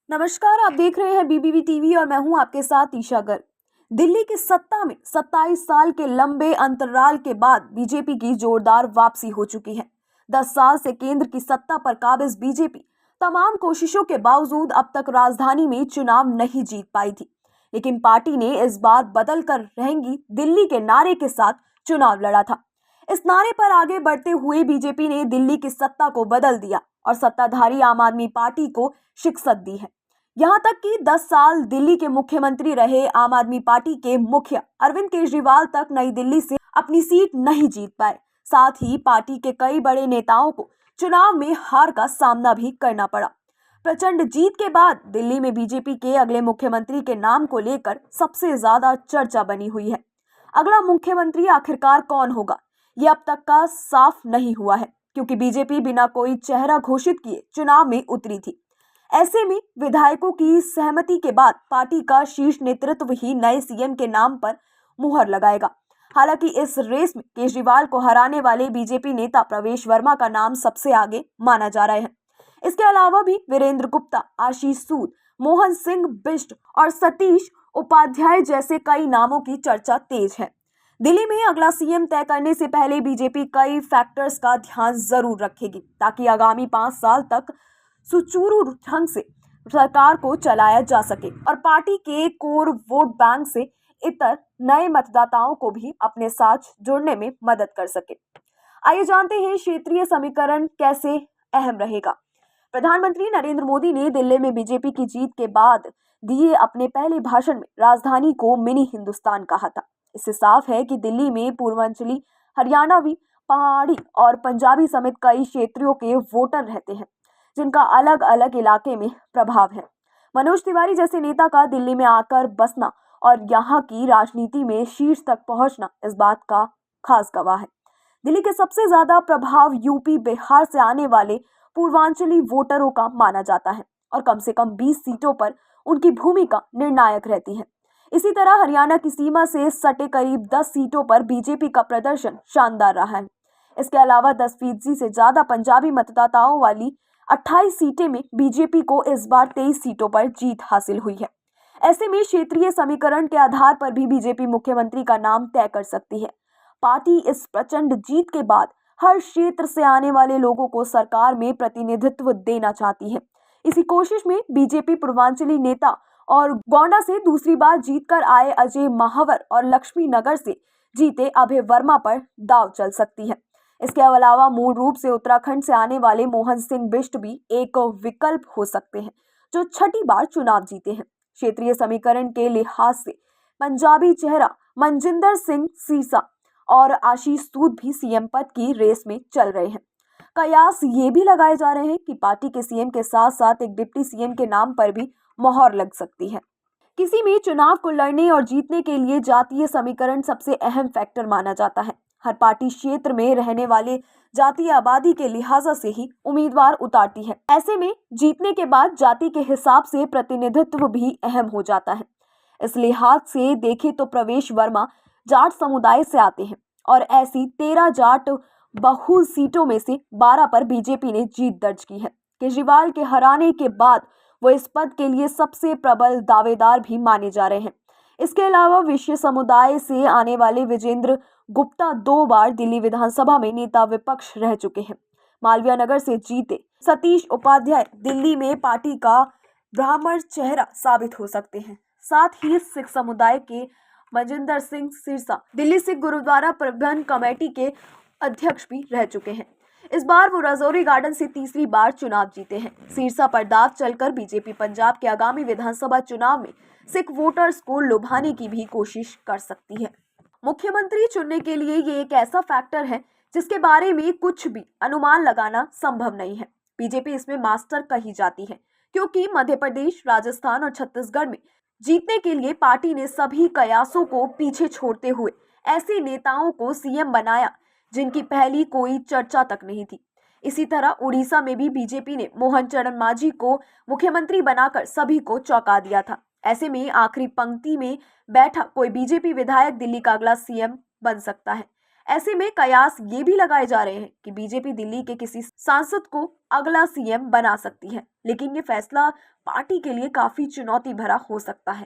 नमस्कार, आप देख रहे हैं बीबीबी टीवी और मैं हूं आपके साथ ईशा गर्ग। दिल्ली की सत्ता में 27 साल के लंबे अंतराल के बाद बीजेपी की जोरदार वापसी हो चुकी है। 10 साल से केंद्र की सत्ता पर काबिज बीजेपी तमाम कोशिशों के बावजूद अब तक राजधानी में चुनाव नहीं जीत पाई थी। लेकिन पार्टी ने इस बार बदल कर रहेंगी दिल्ली के नारे के साथ चुनाव लड़ा था। इस नारे पर आगे बढ़ते हुए बीजेपी ने दिल्ली की सत्ता को बदल दिया और सत्ताधारी आम आदमी पार्टी को शिकस्त दी है। यहां तक कि 10 साल दिल्ली के मुख्यमंत्री रहे आम आदमी पार्टी के मुखिया अरविंद केजरीवाल तक नई दिल्ली से अपनी सीट नहीं जीत पाए। साथ ही पार्टी के कई बड़े नेताओं को चुनाव में हार का सामना भी करना पड़ा। प्रचंड जीत के बाद दिल्ली में बीजेपी के अगले मुख्यमंत्री के नाम को लेकर सबसे ज्यादा चर्चा बनी हुई है। अगला मुख्यमंत्री आखिरकार कौन होगा, ये अब तक का साफ नहीं हुआ है, क्योंकि बीजेपी बिना कोई चेहरा घोषित किए चुनाव में उतरी थी। ऐसे में विधायकों की सहमति के बाद पार्टी का शीर्ष नेतृत्व ही नए सीएम के नाम पर मुहर लगाएगा। हालांकि इस रेस में केजरीवाल को हराने वाले बीजेपी नेता प्रवेश वर्मा का नाम सबसे आगे माना जा रहा है। इसके अलावा भी वीरेंद्र गुप्ता, आशीष सूद, मोहन सिंह बिष्ट और सतीश उपाध्याय जैसे कई नामों की चर्चा तेज है। दिल्ली में अगला सीएम तय करने से पहले बीजेपी कई फैक्टर्स का ध्यान जरूर रखेगी, ताकि आगामी 5 साल तक सुचारू ढंग से सरकार को चलाया जा सके और पार्टी के कोर वोट बैंक से इतर नए मतदाताओं को भी अपने साथ जुड़ने में मदद कर सके। आइए जानते हैं क्षेत्रीय समीकरण कैसे अहम रहेगा। प्रधानमंत्री नरेंद्र मोदी ने दिल्ली में बीजेपी की जीत के बाद दिए अपने पहले भाषण में राजधानी को मिनी हिंदुस्तान कहा था। इससे साफ है कि दिल्ली में पूर्वांचली, हरियाणवी, पहाड़ी और पंजाबी समेत कई क्षेत्रों के वोटर रहते हैं, जिनका अलग अलग इलाके में प्रभाव है। मनोज तिवारी जैसे नेता का दिल्ली में आकर बसना और यहाँ की राजनीति में शीर्ष तक पहुंचना इस बात का खास गवाह है। दिल्ली के सबसे ज्यादा प्रभाव यूपी, बिहार से आने वाले पूर्वांचली वोटरों का माना जाता है और कम से कम 20 सीटों पर उनकी भूमिका निर्णायक रहती है। इसी तरह हरियाणा की सीमा से सटे करीब 10 सीटों पर बीजेपी का प्रदर्शन शानदार रहा है। इसके अलावा 10% से ज्यादा पंजाबी मतदाताओं वाली 28 सीटें में बीजेपी को इस बार 23 सीटों पर जीत हासिल हुई है। ऐसे में क्षेत्रीय समीकरण के आधार पर भी बीजेपी मुख्यमंत्री का नाम तय कर सकती है। पार्टी इस प्रचंड जीत के बाद हर क्षेत्र से आने वाले लोगों को सरकार में प्रतिनिधित्व देना चाहती है। इसी कोशिश में बीजेपी पूर्वांचली नेता और गोंडा से दूसरी बार जीतकर आए अजय महावर और लक्ष्मी नगर से जीते अभय वर्मा पर दांव चल सकती है। इसके अलावा मूल रूप से उत्तराखंड से आने वाले मोहन सिंह बिष्ट भी एक विकल्प हो सकते हैं, जो छठी बार चुनाव जीते हैं। क्षेत्रीय समीकरण के लिहाज से पंजाबी चेहरा मनजिंदर सिंह सिरसा और आशीष सूद भी सीएम पद की रेस में चल रहे हैं। कयास ये भी लगाए जा रहे हैं कि पार्टी के सीएम के साथ साथ एक डिप्टी सीएम के नाम पर भी मोहर लग सकती है। किसी भी चुनाव को लड़ने और जीतने के लिए जातीय समीकरण सबसे अहम फैक्टर माना जाता है। हर पार्टी क्षेत्र में रहने वाले जातीय आबादी के लिहाजा से ही उम्मीदवार उतारती है। ऐसे में जीतने के बाद जाति के हिसाब से प्रतिनिधित्व भी अहम हो जाता है। इस लिहाज से देखें तो प्रवेश वर्मा जाट समुदाय से आते हैं और ऐसी 13 जाट बहुल सीटों में से 12 पर बीजेपी ने जीत दर्ज की है। केजरीवाल के हराने के बाद वो इस पद के लिए सबसे प्रबल दावेदार भी माने जा रहे हैं। इसके अलावा विश्व समुदाय से आने वाले विजेंद्र गुप्ता 2 बार दिल्ली विधानसभा में नेता विपक्ष रह चुके हैं। मालवीय नगर से जीते सतीश उपाध्याय दिल्ली में पार्टी का ब्राह्मण चेहरा साबित हो सकते हैं। साथ ही सिख समुदाय के मनजिंदर सिंह सिरसा दिल्ली सिख गुरुद्वारा प्रबंधन कमेटी के अध्यक्ष भी रह चुके हैं। इस बार वो राजौरी गार्डन से तीसरी बार चुनाव जीते हैं। सिरसा पर दांव चलकर बीजेपी पंजाब के आगामी विधानसभा चुनाव में सिख वोटर्स को लुभाने की भी कोशिश कर सकती है। मुख्यमंत्री चुनने के लिए ये एक ऐसा फैक्टर है जिसके बारे में कुछ भी अनुमान लगाना संभव नहीं है। बीजेपी इसमें मास्टर कही जाती है, क्योंकि मध्य प्रदेश, राजस्थान और छत्तीसगढ़ में जीतने के लिए पार्टी ने सभी कयासों को पीछे छोड़ते हुए ऐसे नेताओं को सीएम बनाया जिनकी पहली कोई चर्चा तक नहीं थी। इसी तरह उड़ीसा में भी बीजेपी ने मोहन चरण मांझी को मुख्यमंत्री बनाकर सभी को चौंका दिया था। ऐसे में आखिरी पंक्ति में बैठा कोई बीजेपी विधायक दिल्ली का अगला सीएम बन सकता है। ऐसे में कयास ये भी लगाए जा रहे हैं कि बीजेपी दिल्ली के किसी सांसद को अगला सीएम बना सकती है, लेकिन ये फैसला पार्टी के लिए काफी चुनौती भरा हो सकता है।